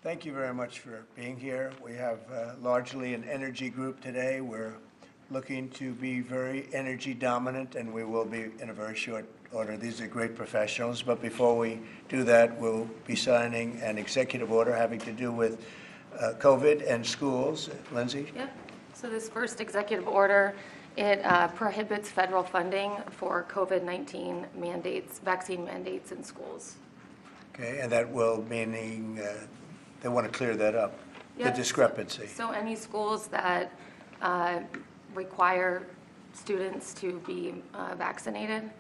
Thank you very much for being here. We have largely an energy group today. We're looking to be very energy dominant, and we will be in a very short order. These are great professionals, but before we do that, we'll be signing an executive order having to do with COVID and schools. Lindsay? Yep. So this first executive order, it prohibits federal funding for COVID-19 mandates, vaccine mandates in schools. Okay, and that will meaning they want to clear that up, Yep. the discrepancy. So any schools that require students to be vaccinated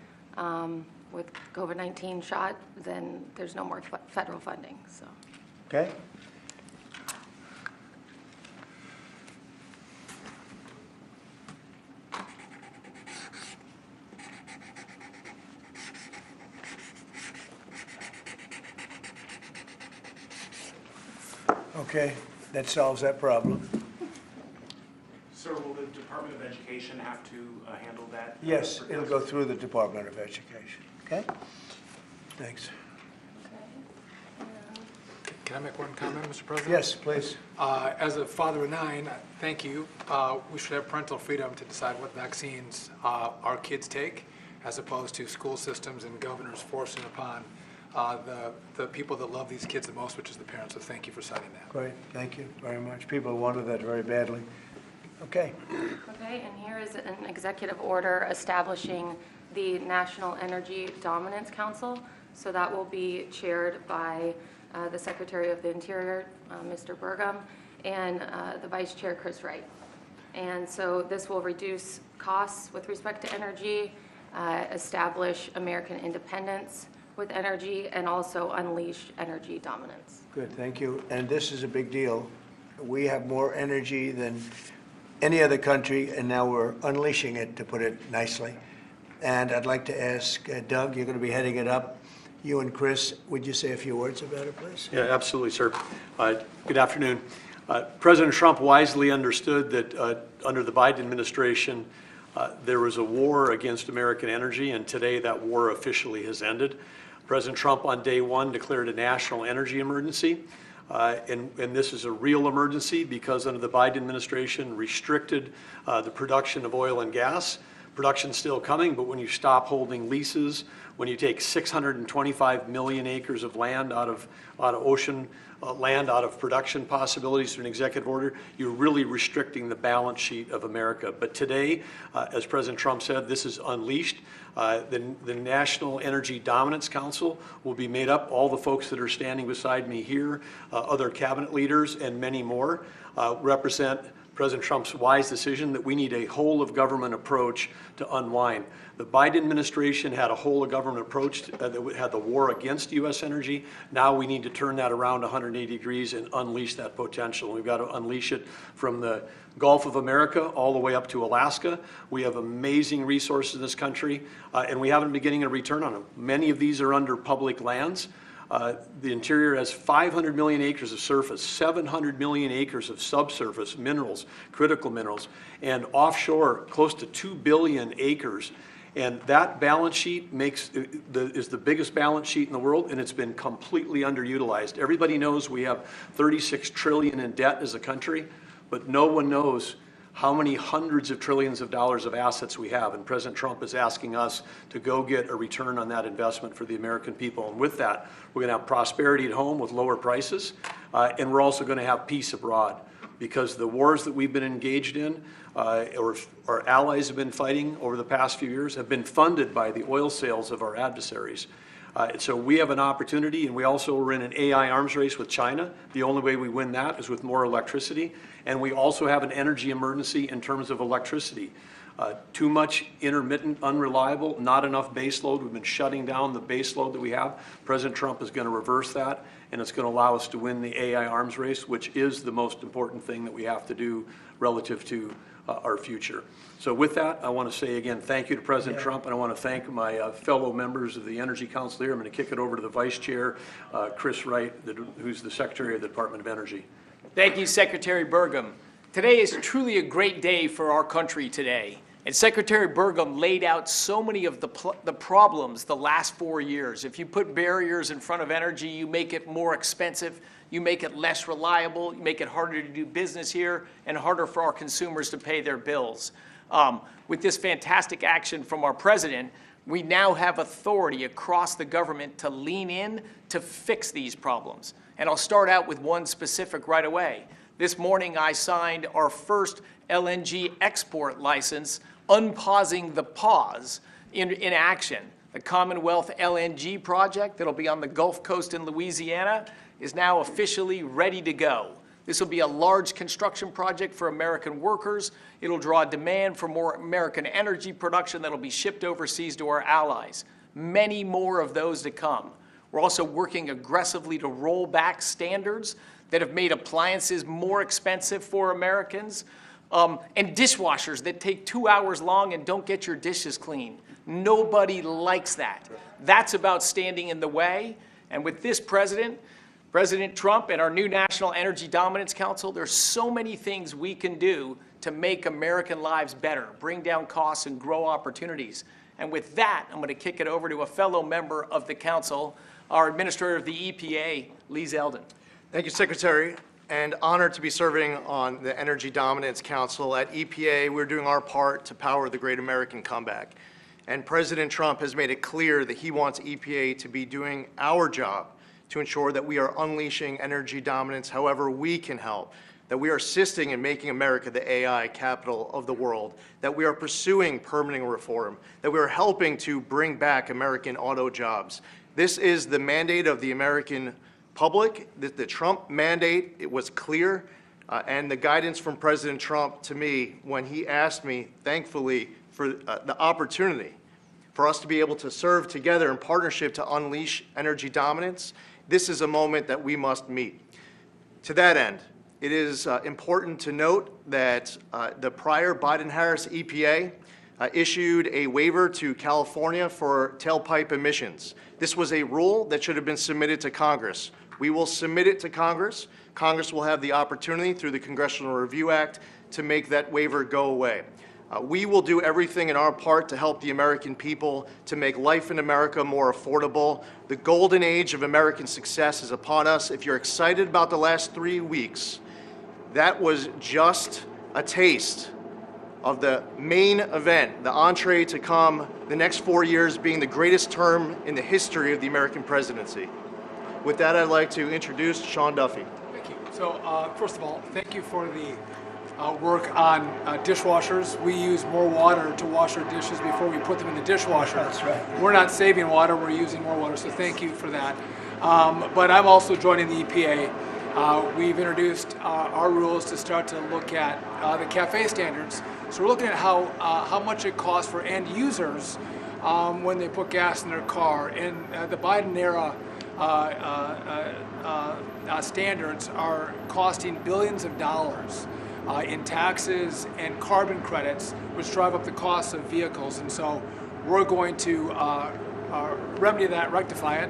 with COVID-19 shot, then there's no more federal funding. So. Okay. Okay, that solves that problem. Sir, will the Department of Education have to handle that? Yes, it'll go through the Department of Education. Okay? Thanks. Can I make one comment, Mr. President? Yes, please. As a father of 9, thank you. We should have parental freedom to decide what vaccines our kids take, as opposed to school systems and governors forcing upon the people that love these kids the most, which is the parents. So thank you for citing that. Great, thank you very much. People wanted that very badly. Okay. Okay, and here is an executive order establishing the National Energy Dominance Council. So that will be chaired by the Secretary of the Interior, Mr. Burgum, and the Vice Chair, Chris Wright. And so this will reduce costs with respect to energy, establish American independence with energy, and also unleash energy dominance. Good, thank you. And this is a big deal. We have more energy than any other country, and now we're unleashing it, to put it nicely. And I'd like to ask Doug, you're going to be heading it up. You and Chris, would you say a few words about it, please? Yeah, absolutely, sir. Good afternoon. President Trump wisely understood that under the Biden administration, there was a war against American energy, and today that war officially has ended. President Trump on day one declared a national energy emergency, and this is a real emergency because under the Biden administration restricted the production of oil and gas. Production's still coming, but when you stop holding leases, when you take 625 million acres of land out of ocean land, out of production possibilities through an executive order, you're really restricting the balance sheet of America. But today, as President Trump said, this is unleashed. The National Energy Dominance Council will be made up, all the folks that are standing beside me here, other cabinet leaders and many more, represent President Trump's wise decision that we need a whole-of-government approach to unwind. The Biden administration had a whole-of-government approach that had the war against U.S. energy. Now we need to turn that around 180 degrees and unleash that potential. We've got to unleash it from the Gulf of America all the way up to Alaska. We have amazing resources in this country, and we haven't been getting a return on them. Many of these are under public lands. The interior has 500 million acres of surface, 700 million acres of subsurface minerals, critical minerals, and offshore close to 2 billion acres. And that balance sheet is the biggest balance sheet in the world, and it's been completely underutilized. Everybody knows we have 36 trillion in debt as a country, but no one knows how many hundreds of trillions of dollars of assets we have. And President Trump is asking us to go get a return on that investment for the American people. And with that, we're going to have prosperity at home with lower prices, and we're also going to have peace abroad. Because the wars that we've been engaged in, or our allies have been fighting over the past few years, have been funded by the oil sales of our adversaries. So we have an opportunity, and we also are in an AI arms race with China. The only way we win that is with more electricity. And we also have an energy emergency in terms of electricity. Too much intermittent, unreliable, not enough base load. We've been shutting down the base load that we have. President Trump is going to reverse that, and it's going to allow us to win the AI arms race, which is the most important thing that we have to do relative to our future. So with that, I want to say again, thank you to President Trump, and I want to thank my fellow members of the Energy Council here. I'm going to kick it over to the Vice Chair, Chris Wright, who's the Secretary of the Department of Energy. Thank you, Secretary Burgum. Today is truly a great day for our country today. And Secretary Burgum laid out so many of the problems the last 4 years. If you put barriers in front of energy, you make it more expensive, you make it less reliable, you make it harder to do business here, and harder for our consumers to pay their bills. With this fantastic action from our president, we now have authority across the government to lean in to fix these problems. And I'll start out with one specific right away. This morning I signed our first LNG export license, unpausing the pause in action. The Commonwealth LNG project that'll be on the Gulf Coast in Louisiana is now officially ready to go. This will be a large construction project for American workers. It'll draw demand for more American energy production that'll be shipped overseas to our allies. Many more of those to come. We're also working aggressively to roll back standards that have made appliances more expensive for Americans, and dishwashers that take 2 hours long and don't get your dishes clean. Nobody likes that. That's about standing in the way. And with this President Trump and our new National Energy Dominance Council, there's so many things we can do to make American lives better, bring down costs and grow opportunities. And with that, I'm going to kick it over to a fellow member of the council, our Administrator of the EPA, Lee Zeldin. Thank you, Secretary, and honored to be serving on the Energy Dominance Council. At EPA, we're doing our part to power the great American comeback. And President Trump has made it clear that he wants EPA to be doing our job to ensure that we are unleashing energy dominance however we can help, that we are assisting in making America the AI capital of the world, that we are pursuing permitting reform, that we are helping to bring back American auto jobs. This is the mandate of the American public. The Trump mandate, it was clear, and the guidance from President Trump to me when he asked me, thankfully, for the opportunity for us to be able to serve together in partnership to unleash energy dominance. This is a moment that we must meet. To that end, it is important to note that the prior Biden-Harris EPA issued a waiver to California for tailpipe emissions. This was a rule that should have been submitted to Congress. We will submit it to Congress. Congress will have the opportunity through the Congressional Review Act to make that waiver go away. We will do everything in our part to help the American people to make life in America more affordable. The golden age of American success is upon us. If you're excited about the last 3 weeks, that was just a taste of the main event, the entree to come, the next 4 years being the greatest term in the history of the American presidency. With that, I'd like to introduce Sean Duffy. Thank you. So first of all, thank you for the work on dishwashers. We use more water to wash our dishes before we put them in the dishwasher. That's right. We're not saving water, we're using more water, so thank you for that. But I'm also joining the EPA. We've introduced our rules to start to look at the CAFE standards. So we're looking at how much it costs for end users when they put gas in their car. And the Biden era standards are costing billions of dollars in taxes and carbon credits, which drive up the cost of vehicles. And so we're going to remedy that, rectify it,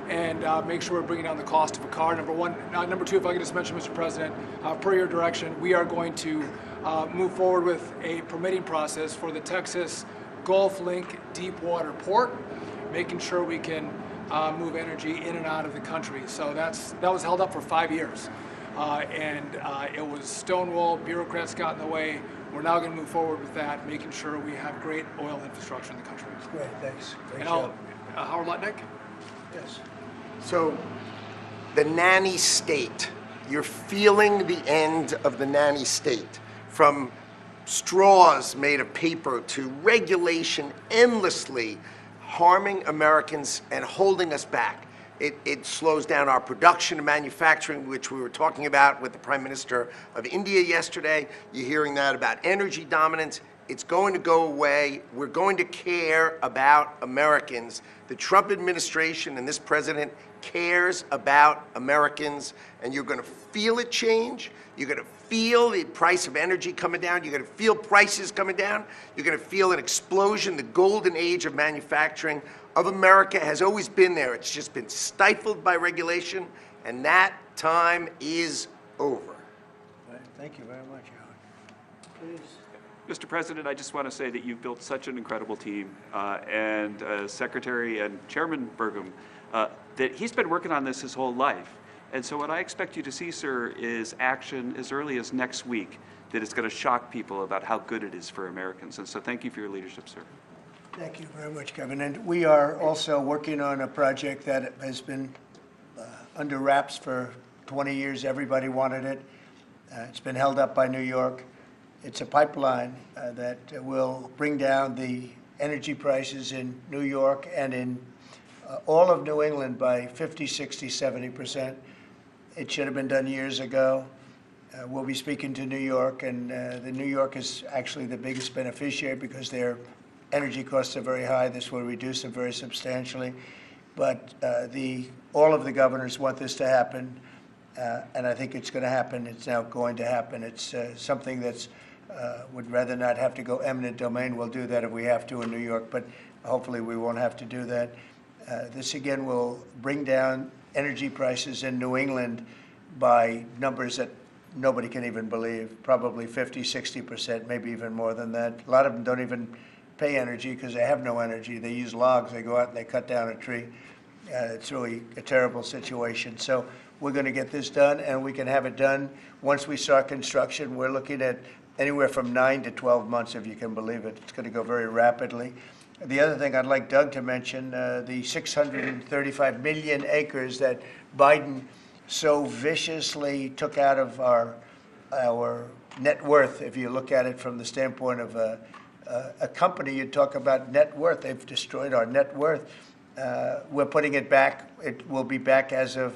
and make sure we're bringing down the cost of a car, number one. Number two, if I could just mention, Mr. President, per your direction, we are going to move forward with a permitting process for the Texas Gulf Link deep water port, making sure we can move energy in and out of the country. So that was held up for 5 years. And it was stonewalled, bureaucrats got in the way. We're now going to move forward with that, making sure we have great oil infrastructure in the country. Great, thanks. Great And job. Howard Lutnick? Yes. So, the nanny state, you're feeling the end of the nanny state. From straws made of paper to regulation endlessly harming Americans and holding us back. It slows down our production and manufacturing, which we were talking about with the Prime Minister of India yesterday. You're hearing that about energy dominance. It's going to go away. We're going to care about Americans. The Trump administration and this president cares about Americans, and you're going to feel it change. You're going to feel the price of energy coming down. You're going to feel prices coming down. You're going to feel an explosion. The golden age of manufacturing of America has always been there. It's just been stifled by regulation, and that time is over. Thank you very much, Howard. Please. Mr. President, I just want to say that you've built such an incredible team, and Secretary and Chairman Burgum, that he's been working on this his whole life. And so what I expect you to see, sir, is action as early as next week that is going to shock people about how good it is for Americans. And so thank you for your leadership, sir. Thank you very much, Kevin. And we are also working on a project that has been under wraps for 20 years. Everybody wanted it. It's been held up by New York. It's a pipeline that will bring down the energy prices in New York and in all of New England by 50, 60, 70%. It should have been done years ago. We'll be speaking to New York, and the New York is actually the biggest beneficiary because their energy costs are very high. This will reduce them very substantially. But all of the governors want this to happen, and I think it's going to happen. It's now going to happen. It's something that's would rather not have to go eminent domain. We'll do that if we have to in New York, but hopefully we won't have to do that. This again will bring down energy prices in New England by numbers that nobody can even believe, probably 50, 60%, maybe even more than that. A lot of them don't even pay energy because they have no energy. They use logs. They go out and they cut down a tree. It's really a terrible situation. So we're going to get this done, and we can have it done once we start construction. We're looking at anywhere from 9 to 12 months, if you can believe it. It's going to go very rapidly. The other thing I'd like Doug to mention, the 635 million acres that Biden so viciously took out of our net worth. If you look at it from the standpoint of a company, you talk about net worth. They've destroyed our net worth. We're putting it back. It will be back as of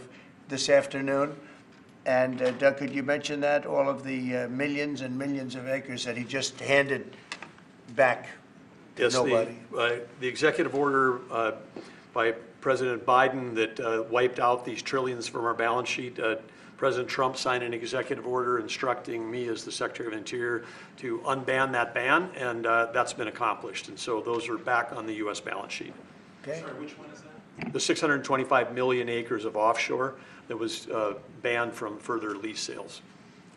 this afternoon. And Doug, could you mention that? All of the millions and millions of acres that he just handed back to Yes, nobody. The executive order by President Biden that wiped out these trillions from our balance sheet. President Trump signed an executive order instructing me as the Secretary of Interior to unban that ban, and that's been accomplished. And so those are back on the U.S. balance sheet. Okay. Sorry, which one is that? The 625 million acres of offshore that was banned from further lease sales.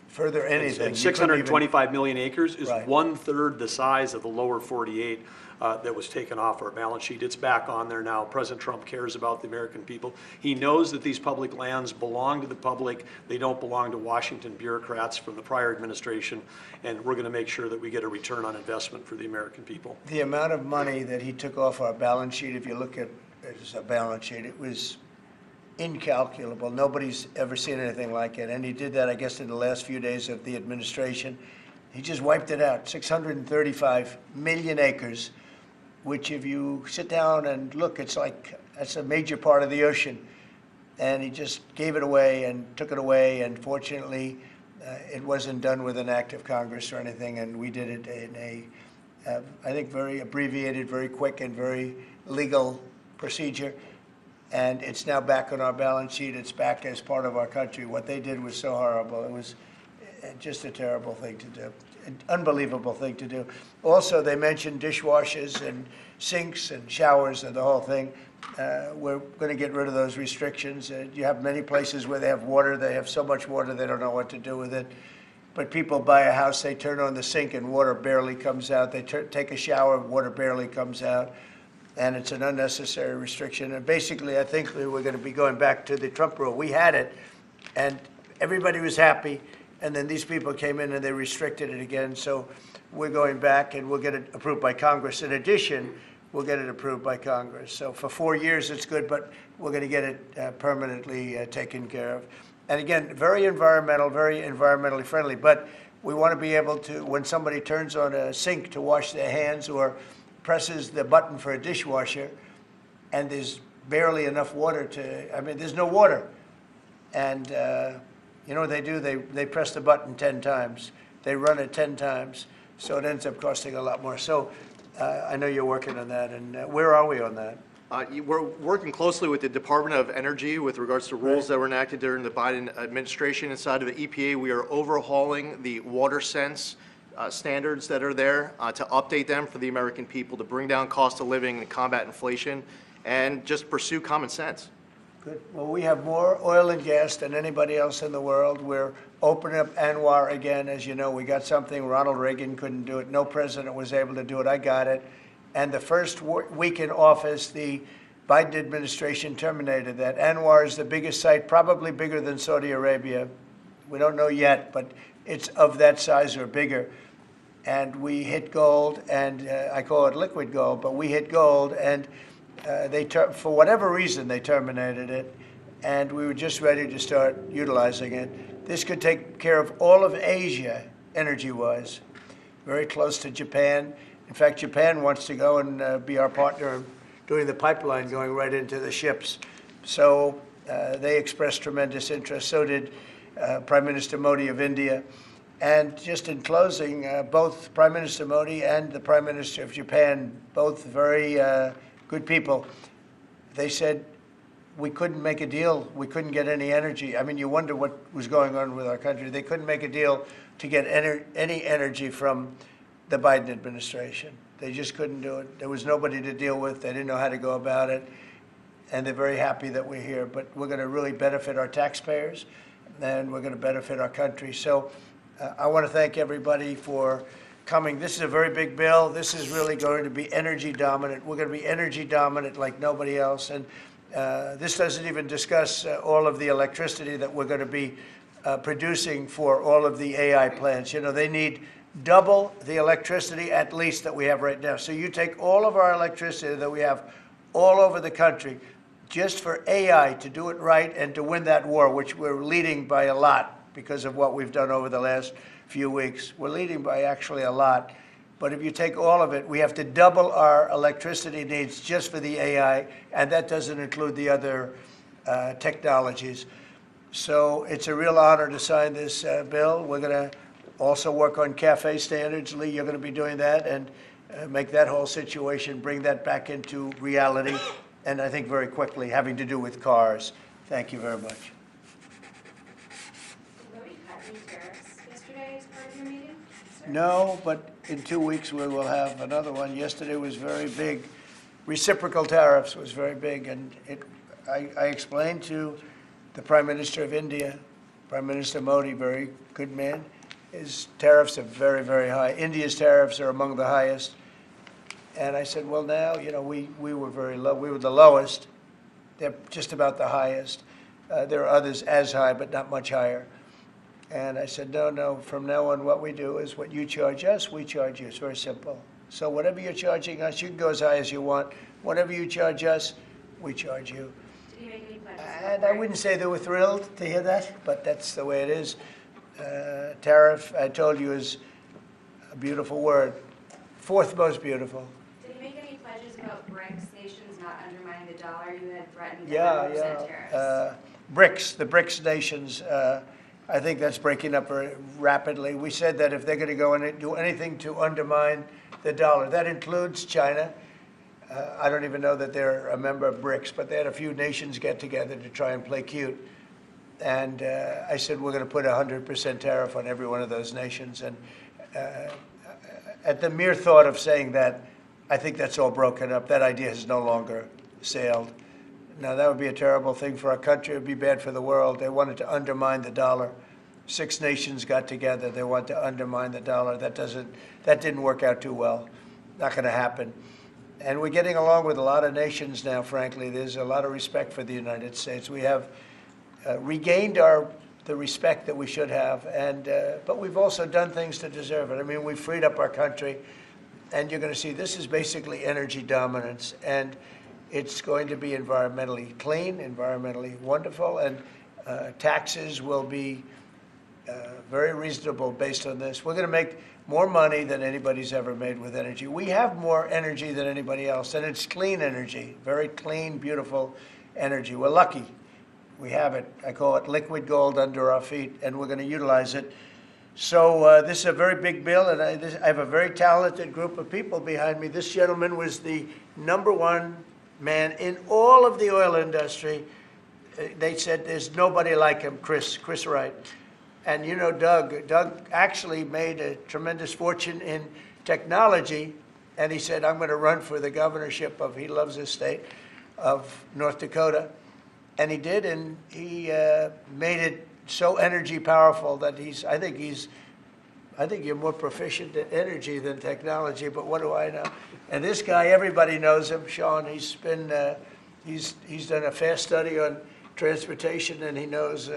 Further anything. And You couldn't even- 625 million acres is Right. 1/3 the size of the lower 48 that was taken off our balance sheet. It's back on there now. President Trump cares about the American people. He knows that these public lands belong to the public. They don't belong to Washington bureaucrats from the prior administration, and we're going to make sure that we get a return on investment for the American people. The amount of money that he took off our balance sheet, if you look at it as a balance sheet, it was incalculable. Nobody's ever seen anything like it. And he did that, I guess, in the last few days of the administration. He just wiped it out. 635 million acres, which if you sit down and look, it's like that's a major part of the ocean. And he just gave it away and took it away. And fortunately, it wasn't done with an act of Congress or anything. And we did it in a, I think, very abbreviated, very quick, and very legal procedure. And it's now back on our balance sheet. It's back as part of our country. What they did was so horrible. It was just a terrible thing to do, an unbelievable thing to do. Also, they mentioned dishwashers and sinks and showers and the whole thing. We're going to get rid of those restrictions. You have many places where they have water. They have so much water they don't know what to do with it. But people buy a house, they turn on the sink and water barely comes out. They take a shower, water barely comes out. And it's an unnecessary restriction. And basically, I think we're going to be going back to the Trump rule. We had it, and everybody was happy. And then these people came in and they restricted it again. So we're going back, and we'll get it approved by Congress. In addition, we'll get it approved by Congress. So for 4 years, it's good, but we're going to get it permanently taken care of. And again, very environmentally friendly. But we want to be able to, when somebody turns on a sink to wash their hands or presses the button for a dishwasher, and there's barely enough water there's no water. And you know what they do? They press the button 10 times. They run it 10 times. So it ends up costing a lot more. So I know you're working on that. And where are we on that? We're working closely with the Department of Energy with regards to rules that were enacted during the Biden administration. Inside of the EPA, we are overhauling the water sense standards that are there to update them for the American people, to bring down cost of living and combat inflation, and just pursue common sense. Good. Well, we have more oil and gas than anybody else in the world. We're opening up Anwar again. As you know, we got something Ronald Reagan couldn't do it. No president was able to do it. I got it. And the first week in office, the Biden administration terminated that. Anwar is the biggest site, probably bigger than Saudi Arabia. We don't know yet, but it's of that size or bigger. And we hit gold, and I call it liquid gold, but we hit gold, and for whatever reason, they terminated it, and we were just ready to start utilizing it. This could take care of all of Asia, energy-wise, very close to Japan. In fact, Japan wants to go and be our partner doing the pipeline going right into the ships. So they expressed tremendous interest. So did Prime Minister Modi of India. And just in closing, both Prime Minister Modi and the Prime Minister of Japan, both very good people, they said we couldn't make a deal. We couldn't get any energy. I mean, you wonder what was going on with our country. They couldn't make a deal to get any energy from the Biden administration. They just couldn't do it. There was nobody to deal with. They didn't know how to go about it. And they're very happy that we're here. But we're going to really benefit our taxpayers, and we're going to benefit our country. So I want to thank everybody for coming. This is a very big bill. This is really going to be energy dominant. We're going to be energy dominant like nobody else. And this doesn't even discuss all of the electricity that we're going to be producing for all of the AI plants. You know, they need double the electricity at least that we have right now. So you take all of our electricity that we have all over the country just for AI to do it right and to win that war, which we're leading by a lot because of what we've done over the last few weeks. We're leading by actually a lot. But if you take all of it, we have to double our electricity needs just for the AI, and that doesn't include the other technologies. So it's a real honor to sign this bill. We're going to also work on CAFE standards. Lee, you're going to be doing that and make that whole situation, bring that back into reality, and I think very quickly, having to do with cars. Thank you very much. Will we cut any tariffs yesterday as part of your meeting? No, but in 2 weeks we will have another one. Yesterday was very big. Reciprocal tariffs was very big, and I explained to the Prime Minister of India, Prime Minister Modi, very good man. His tariffs are very, very high. India's tariffs are among the highest. And I said, well, now, you know, we were very low. We were the lowest. They're just about the highest. There are others as high, but not much higher. And I said, no, from now on, what we do is what you charge us, we charge you. It's very simple. So whatever you're charging us, you can go as high as you want. Whatever you charge us, we charge you. Did you make any pledges? And I wouldn't say they were thrilled to hear that, but that's the way it is. Tariff, I told you, is a beautiful word. Fourth most beautiful. Did you make any pledges about BRICS nations not undermining the dollar? You had threatened 100% Yeah. tariffs. The BRICS nations, I think that's breaking up very rapidly. We said that if they're going to go and do anything to undermine the dollar, that includes China. I don't even know that they're a member of BRICS, but they had a few nations get together to try and play cute. And I said, we're going to put 100% tariff on every one of those nations. And at the mere thought of saying that, I think that's all broken up. That idea has no longer sailed. Now, that would be a terrible thing for our country. It would be bad for the world. They wanted to undermine the dollar. 6 nations got together. They want to undermine the dollar. That didn't work out too well. Not going to happen. And we're getting along with a lot of nations now, frankly. There's a lot of respect for the United States. We have regained the respect that we should have, but we've also done things to deserve it. I mean, we've freed up our country, and you're going to see this is basically energy dominance, and it's going to be environmentally clean, environmentally wonderful, and taxes will be very reasonable based on this. We're going to make more money than anybody's ever made with energy. We have more energy than anybody else, and it's clean energy, very clean, beautiful energy. We're lucky. We have it. I call it liquid gold under our feet, and we're going to utilize it. So this is a very big bill, and I have a very talented group of people behind me. This gentleman was the #1 man in all of the oil industry. They said there's nobody like him, Chris Wright. And you know Doug actually made a tremendous fortune in technology, and he said, I'm going to run for the governorship of, he loves his state, of North Dakota. And he did, and he made it so energy powerful that I think you're more proficient at energy than technology, but what do I know? And this guy, everybody knows him, Sean. He's been, he's done a fast study on transportation, and he knows,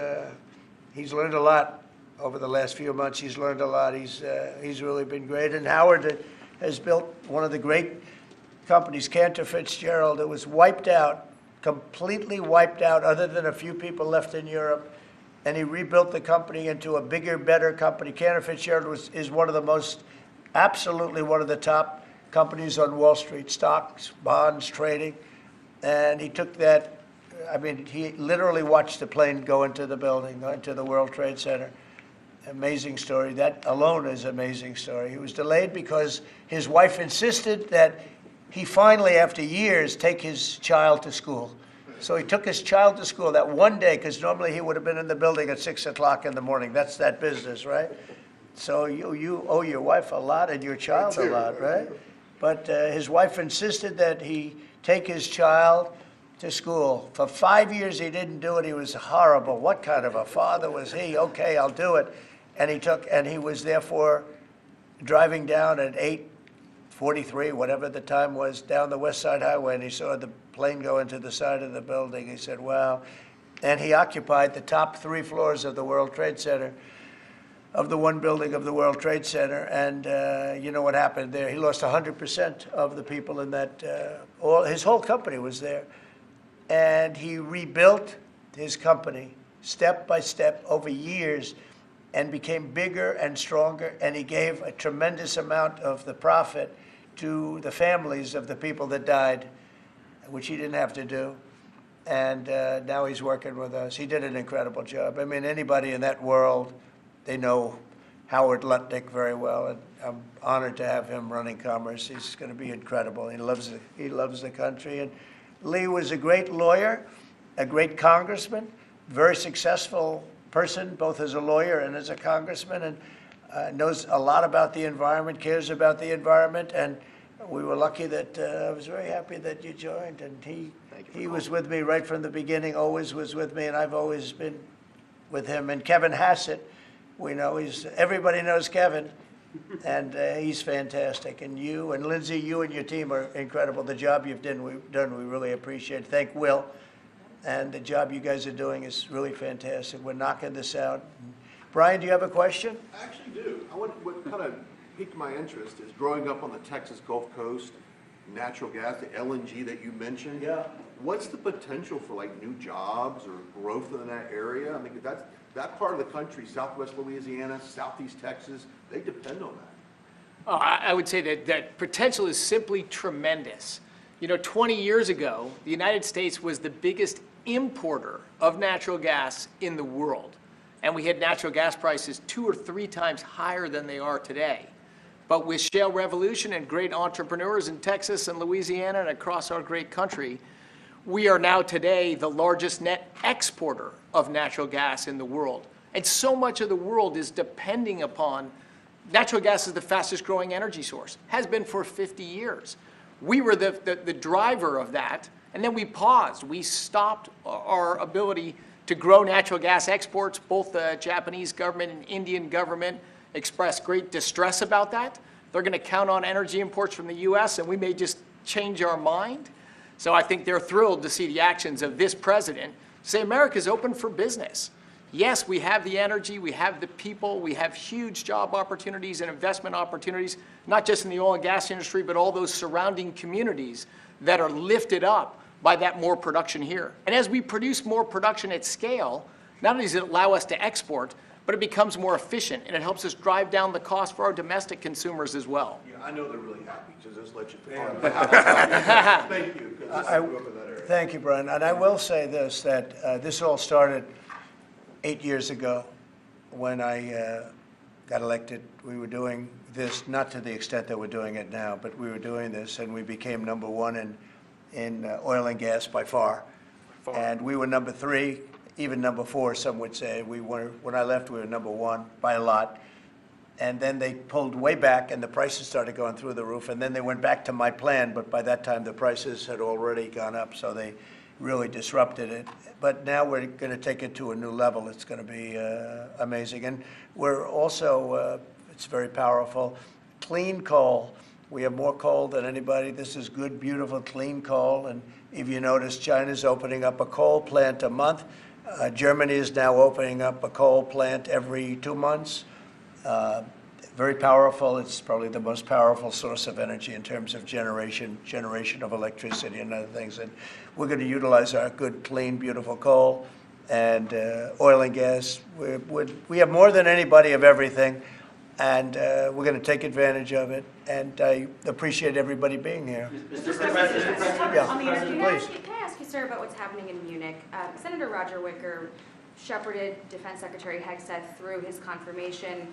he's learned a lot over the last few months. He's learned a lot. He's really been great. And Howard has built one of the great companies, Cantor Fitzgerald. It was wiped out, completely wiped out, other than a few people left in Europe. And he rebuilt the company into a bigger, better company. Cantor Fitzgerald is one of the most, absolutely one of the top companies on Wall Street, stocks, bonds, trading. And he took that, I mean, he literally watched the plane go into the building, go into the World Trade Center. Amazing story. That alone is an amazing story. He was delayed because his wife insisted that he finally, after years, take his child to school. So he took his child to school that one day, because normally he would have been in the building at 6 o'clock in the morning. That's that business, right? So you owe your wife a lot and your child a lot, right? But his wife insisted that he take his child to school. For 5 years he didn't do it. He was horrible. What kind of a father was he? Okay, I'll do it. And he was therefore driving down at 8:43, whatever the time was, down the West Side Highway, and he saw the plane go into the side of the building. He said, wow. And he occupied the top 3 floors of the World Trade Center, of the one building of the World Trade Center. And you know what happened there? He lost 100% of the people in that, his whole company was there. And he rebuilt his company step by step over years and became bigger and stronger. And he gave a tremendous amount of the profit to the families of the people that died, which he didn't have to do. And now he's working with us. He did an incredible job. I mean, anybody in that world, they know Howard Lutnick very well, and I'm honored to have him running commerce. He's going to be incredible. He loves the country. And Lee was a great lawyer, a great congressman, very successful person, both as a lawyer and as a congressman, and knows a lot about the environment, cares about the environment. And we were lucky that I was very happy that you joined. And he was with me right from the beginning, always was with me, and I've always been with him. And Kevin Hassett, we know everybody knows Kevin, and he's fantastic. And you and Lindsay, you and your team are incredible. The job you've done, we really appreciate. Thank Will. And the job you guys are doing is really fantastic. We're knocking this out. Brian, do you have a question? I actually do. What kind of piqued my interest is growing up on the Texas Gulf Coast, natural gas, the LNG that you mentioned. Yeah. What's the potential for like new jobs or growth in that area? I mean, that part of the country, Southwest Louisiana, Southeast Texas, they depend on that. I would say that potential is simply tremendous. You know, 20 years ago, the United States was the biggest importer of natural gas in the world. And we had natural gas prices 2 or 3 times higher than they are today. But with shale revolution and great entrepreneurs in Texas and Louisiana and across our great country, we are now today the largest net exporter of natural gas in the world. And so much of the world is depending upon natural gas is the fastest growing energy source, has been for 50 years. We were the driver of that, and then we paused. We stopped our ability to grow natural gas exports. Both the Japanese government and Indian government expressed great distress about that. They're going to count on energy imports from the U.S., and we may just change our mind. So I think they're thrilled to see the actions of this president say America's open for business. Yes, we have the energy, we have the people, we have huge job opportunities and investment opportunities, not just in the oil and gas industry, but all those surrounding communities that are lifted up by that more production here. And as we produce more production at scale, not only does it allow us to export, but it becomes more efficient, and it helps us drive down the cost for our domestic consumers as well. Yeah, I know they're really happy, so just let you Thank you, because I grew up in that area. Thank you, Brian. And I will say this, that this all started 8 years ago when I got elected. We were doing this, not to the extent that we're doing it now, but we were doing this, and we became #1 in oil and gas by far. And we were #3, even #4, some would say. When I left, we were #1 by a lot. And then they pulled way back, and the prices started going through the roof. And then they went back to my plan, but by that time the prices had already gone up. So they really disrupted it. But now we're going to take it to a new level. It's going to be amazing. And we're also, it's very powerful, clean coal. We have more coal than anybody. This is good, beautiful, clean coal. And if you notice, China's opening up a coal plant a month. Germany is now opening up a coal plant every 2 months. Very powerful. It's probably the most powerful source of energy in terms of generation of electricity and other things. And we're going to utilize our good, clean, beautiful coal and oil and gas. We have more than anybody of everything, and we're going to take advantage of it. And I appreciate everybody being here. Mr. President, Yeah. On the energy, Please. can I ask you, sir, about what's happening in Munich? Senator Roger Wicker shepherded Defense Secretary Hegseth through his confirmation.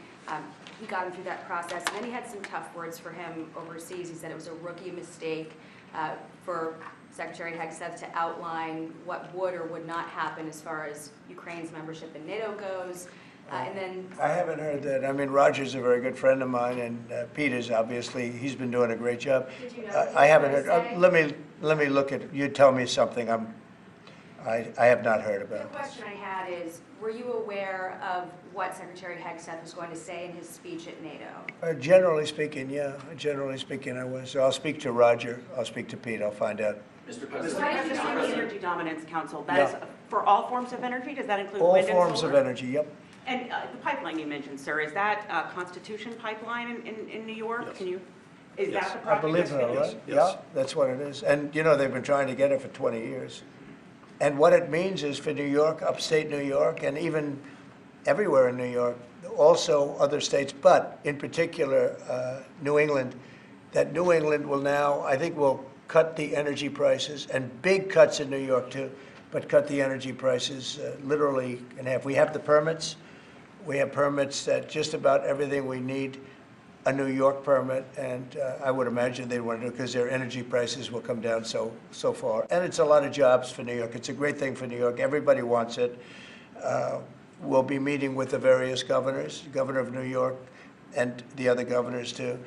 He got him through that process, and then he had some tough words for him overseas. He said it was a rookie mistake for Secretary Hegseth to outline what would or would not happen as far as Ukraine's membership in NATO goes. And then I haven't heard that. I mean, Roger's a very good friend of mine, and Peter's obviously, he's been doing a great job. Did you know what he I haven't was heard. saying? Let me look at. You tell me something. I have not heard the about this. question I had is, were you aware of what Secretary Hegseth was going to say in his speech at NATO? Generally speaking, yeah. Generally speaking, I was. So I'll speak to Roger. I'll speak to Pete. I'll find out. Mr. President. Why did you On the say Energy Dominance Council, that Yeah. is for all forms of energy? Does that include All wind and forms solar? of energy. Yep. And the pipeline you mentioned, sir, is that Constitution pipeline in New York? Yes. Can you, is Yes. that the I project? believe that's so, finished? right? Yes. Yeah, that's what it is. And you know, they've been trying to get it for 20 years. And what it means is for New York, upstate New York, and even everywhere in New York, also other states, but in particular New England, that New England will now, I think, will cut the energy prices, and big cuts in New York too, but cut the energy prices literally in half. We have the permits. We have permits that just about everything we need a New York permit, and I would imagine they want to do because their energy prices will come down so far. And it's a lot of jobs for New York. It's a great thing for New York. Everybody wants it. We'll be meeting with the various governors, the governor of New York, and the other governors too.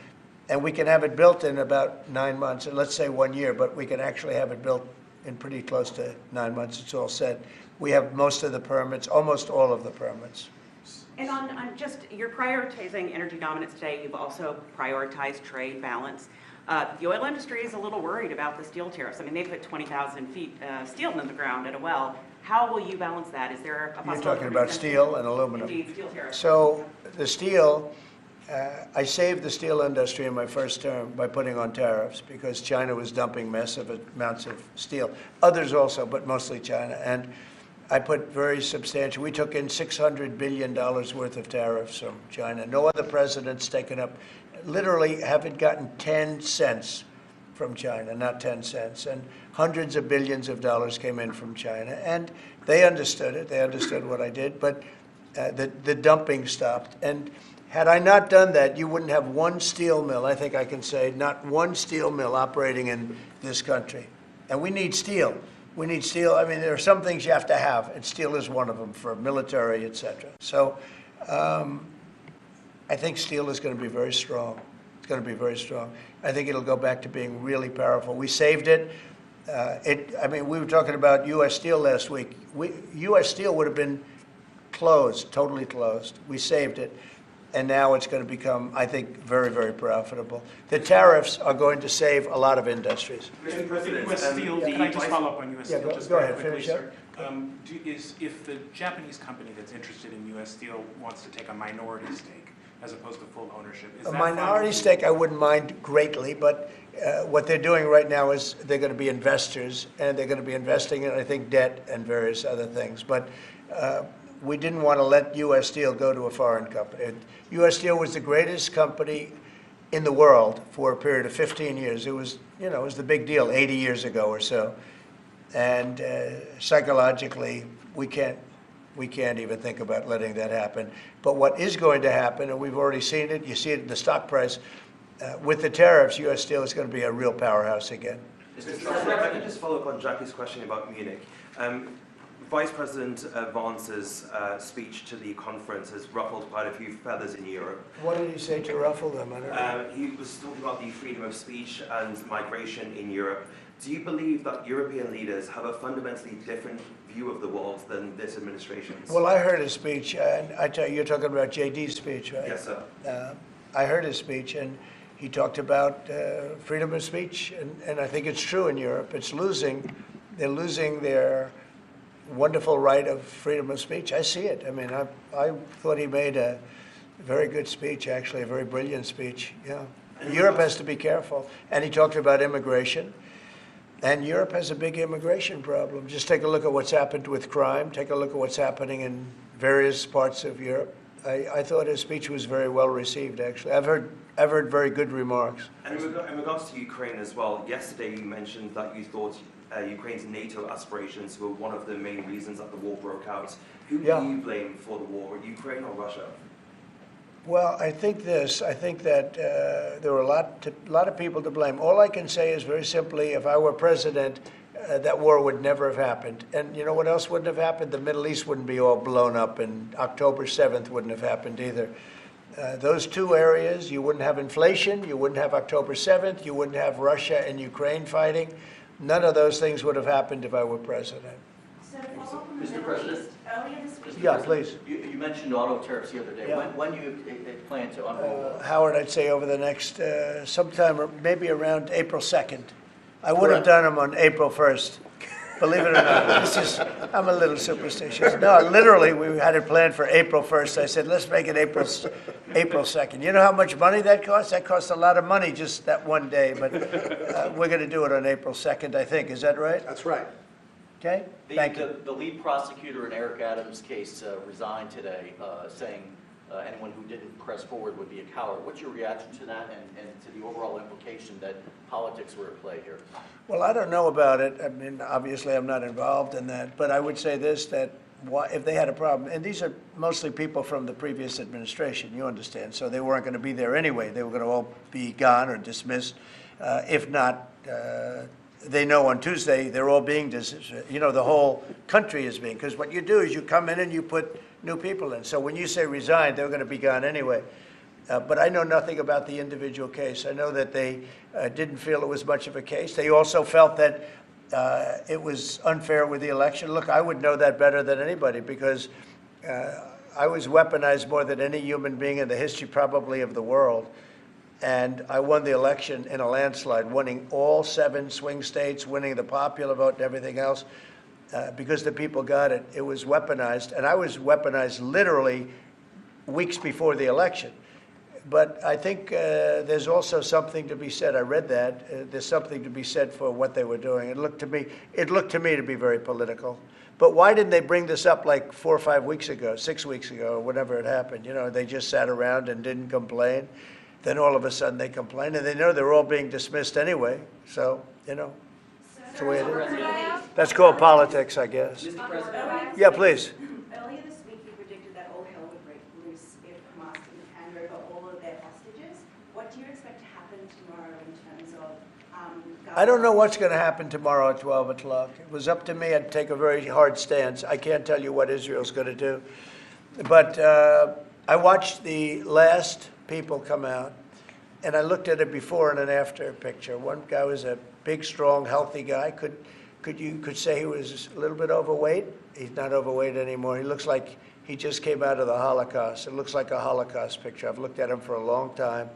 And we can have it built in about 9 months, and let's say 1 year, but we can actually have it built in pretty close to 9 months. It's all set. We have most of the permits, almost all of the permits. And on just, you're prioritizing energy dominance today, you've also prioritized trade balance. The oil industry is a little worried about the steel tariffs. I mean, they put 20,000 feet steel in the ground at a well. How will you balance that? Is there a possibility? You're talking about steel and aluminum. Indeed, steel tariffs. So the steel, I saved the steel industry in my first term by putting on tariffs because China was dumping massive amounts of steel. Others also, but mostly China. And I put very substantial, we took in $600 billion worth of tariffs from China. No other president's taken up, literally haven't gotten 10 cents from China, not 10 cents. And hundreds of billions of dollars came in from China. And they understood it. They understood what I did. But the dumping stopped. And had I not done that, you wouldn't have one steel mill, I think I can say, not one steel mill operating in this country. And we need steel. We need steel. I mean, there are some things you have to have, and steel is one of them for military, et cetera. So I think steel is going to be very strong. It's going to be very strong. I think it'll go back to being really powerful. We saved it. I mean, we were talking about U.S. Steel last week. U.S. Steel would have been closed, totally closed. We saved it. And now it's going to become, I think, very, very profitable. The tariffs are going to save a lot of industries. Mr. President, U.S. Steel, can I just follow up on U.S. Yeah, Steel? go just ahead, very quickly, finish sir? If the Japanese company that's interested in U.S. Steel wants to take a minority stake as opposed to full ownership, is A that minority fine? stake I wouldn't mind greatly, but what they're doing right now is they're going to be investors, and they're going to be investing in, I think, debt and various other things. But we didn't want to let U.S. Steel go to a foreign company. U.S. Steel was the greatest company in the world for a period of 15 years. It was, you know, it was the big deal 80 years ago or so. And psychologically, we can't even think about letting that happen. But what is going to happen, and we've already seen it, you see it in the stock price, with the tariffs, U.S. Steel is going to be a real powerhouse again. Mr. President, if I could just follow up on Jackie's question about Munich. Vice President Vance's speech to the conference has ruffled quite a few feathers in Europe. What did he say to ruffle them? I don't know. He was talking about the freedom of speech and migration in Europe. Do you believe that European leaders have a fundamentally different view of the world than this administration's? Well, I heard his speech, and I tell you, you're talking about JD's speech, right? Yes, sir. I heard his speech, and he talked about freedom of speech, and I think it's true in Europe. They're losing their wonderful right of freedom of speech. I see it. I mean, I thought he made a very good speech, actually, a very brilliant speech. Yeah. Europe has to be careful. And he talked about immigration. And Europe has a big immigration problem. Just take a look at what's happened with crime. Take a look at what's happening in various parts of Europe. I thought his speech was very well received, actually. I've heard very good remarks. And in regards to Ukraine as well, yesterday you mentioned that you thought Ukraine's NATO aspirations were one of the main reasons that the war broke out. Who do you blame for the war, Ukraine or Russia? Well, I think that there were a lot of people to blame. All I can say is very simply, if I were president, that war would never have happened. And you know what else wouldn't have happened? The Middle East wouldn't be all blown up, and October 7th wouldn't have happened either. Those two areas, you wouldn't have inflation, you wouldn't have October 7th, you wouldn't have Russia and Ukraine fighting. None of those things would have happened if I were president. So to follow up on the Mr. Middle President? East, earlier this week. Yeah, please. You mentioned auto tariffs the other day. Yeah. When do you plan to unroll? Howard, I'd say over the next, sometime, or maybe around April 2nd. I would have done them on April 1st. Believe it or not, I'm a little superstitious. No, literally, we had it planned for April 1st. I said, let's make it April 2nd. You know how much money that costs? That costs a lot of money just that one day, but we're going to do it on April 2nd, I think. Is that right? That's right. Okay, thank you. The lead prosecutor in Eric Adams' case resigned today, saying anyone who didn't press forward would be a coward. What's your reaction to that and to the overall implication that politics were at play here? Well, I don't know about it. I mean, obviously, I'm not involved in that. But I would say this, that if they had a problem, and these are mostly people from the previous administration, you understand, so they weren't going to be there anyway. They were going to all be gone or dismissed. If not, they know on Tuesday they're all being dismissed. You know, the whole country is being, because what you do is you come in and you put new people in. So when you say resign, they're going to be gone anyway. But I know nothing about the individual case. I know that they didn't feel it was much of a case. They also felt that it was unfair with the election. Look, I would know that better than anybody because I was weaponized more than any human being in the history probably of the world. And I won the election in a landslide, winning all 7 swing states, winning the popular vote and everything else. Because the people got it. It was weaponized, and I was weaponized literally weeks before the election. But I think there's also something to be said. I read that. There's something to be said for what they were doing. It looked to me to be very political. But why didn't they bring this up like 4 or 5 weeks ago, 6 weeks ago, or whatever it happened? You know, they just sat around and didn't complain. Then all of a sudden they complain, and they know they're all being dismissed anyway. So, you know. That's the way it is. That's called politics, I guess. Mr. President? Yeah, please. Earlier this week, you predicted that all hell would break loose if Hamas didn't hand over all of their hostages. What do you expect to happen tomorrow in terms of I don't know what's going to happen tomorrow at 12 o'clock. It was up to me. I'd take a very hard stance. I can't tell you what Israel's going to do. But I watched the last people come out, and I looked at a before and an after picture. One guy was a big, strong, healthy guy. You could say he was a little bit overweight. He's not overweight anymore. He looks like he just came out of the Holocaust. It looks like a Holocaust picture. I've looked at him for a long time,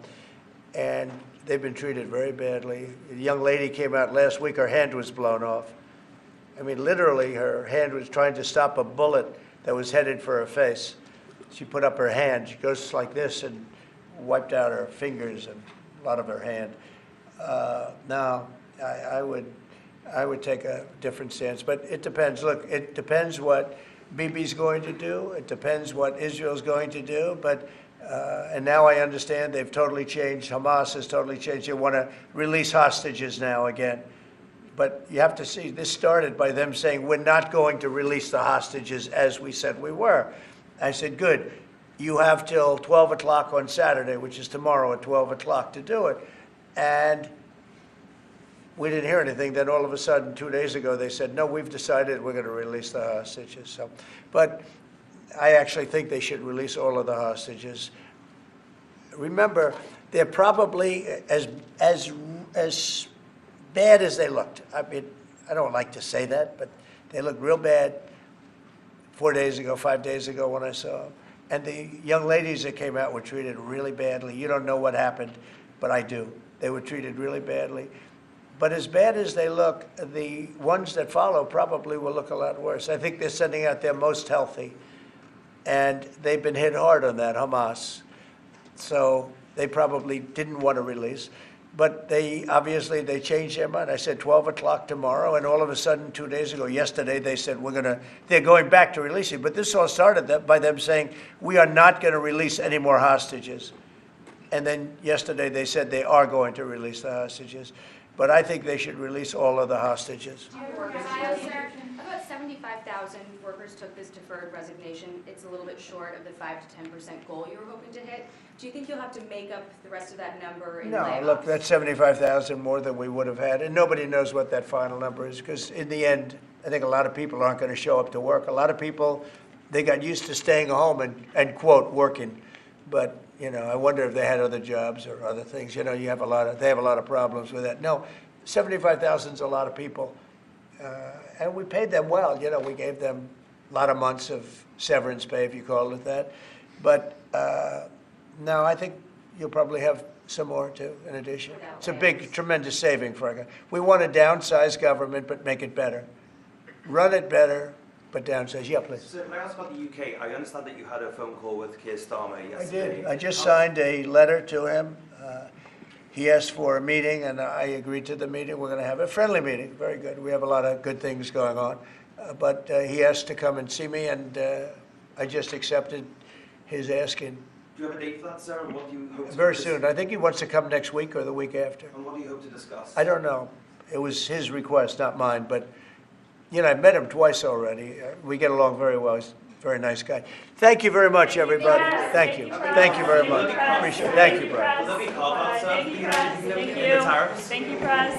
and they've been treated very badly. A young lady came out last week. Her hand was blown off. I mean, literally, her hand was trying to stop a bullet that was headed for her face. She put up her hand. She goes like this and wiped out her fingers and a lot of her hand. Now, I would take a different stance, but it depends. Look, it depends what Bibi's going to do. It depends what Israel's going to do. But and now I understand they've totally changed. Hamas has totally changed. They want to release hostages now again. But you have to see, this started by them saying, we're not going to release the hostages as we said we were. I said, good. You have till 12 o'clock on Saturday, which is tomorrow at 12 o'clock to do it. And we didn't hear anything. Then all of a sudden, 2 days ago, they said, no, we've decided we're going to release the hostages. So, but I actually think they should release all of the hostages. Remember, they're probably as bad as they looked. I mean, I don't like to say that, but they looked real bad 4 days ago, 5 days ago when I saw them. And the young ladies that came out were treated really badly. You don't know what happened, but I do. They were treated really badly. But as bad as they look, the ones that follow probably will look a lot worse. I think they're sending out their most healthy. And they've been hit hard on that, Hamas. So they probably didn't want to release. But they obviously, they changed their mind. I said 12 o'clock tomorrow, and all of a sudden, 2 days ago, yesterday, they said they're going back to releasing. But this all started by them saying, we are not going to release any more hostages. And then yesterday, they said they are going to release the hostages. But I think they should release all of the hostages. About 75,000 workers took this deferred resignation. It's a little bit short of the 5 to 10% goal you were hoping to hit. Do you think you'll have to make up the rest of that number in layoffs? No, look, that's 75,000 more than we would have had, and nobody knows what that final number is, because in the end, I think a lot of people aren't going to show up to work. A lot of people, they got used to staying home and quote, working. But, you know, I wonder if they had other jobs or other things. You know, they have a lot of problems with that. No, 75,000 is a lot of people. And we paid them well. You know, we gave them a lot of months of severance pay, if you call it that. But no, I think you'll probably have some more too, in addition. It's a big, tremendous saving for our government. We want to downsize government, but make it better. Run it better, but downsize. Yeah, please. So can I ask about the UK? I understand that you had a phone call with Keir Starmer yesterday. I did. I just signed a letter to him. He asked for a meeting, and I agreed to the meeting. We're going to have a friendly meeting. Very good. We have a lot of good things going on. But he asked to come and see me, and I just accepted his asking. Do you have a date for that, sir? And what do you hope to Very soon. I think he wants to come next week or the week after. And what do you hope to discuss? I don't know. It was his request, not mine. But, you know, I've met him twice already. We get along very well. He's a very nice guy. Thank you very much, everybody. Thank you. Thank you very much. Appreciate it. Thank you, Brian. Will there be carve-outs, sir? Thank you, press. Thank you. The tariffs? Thank you, press.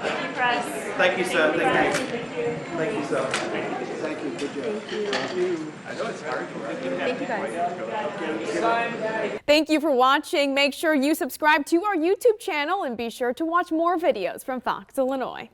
Thank you, press. Thank you, sir. Thank you. Thank you. Thank you, sir. Thank you. Good job. Thank you. I know it's hard. Thank you, guys. Thank you for watching. Make sure you subscribe to our YouTube channel and be sure to watch more videos from Fox, Illinois.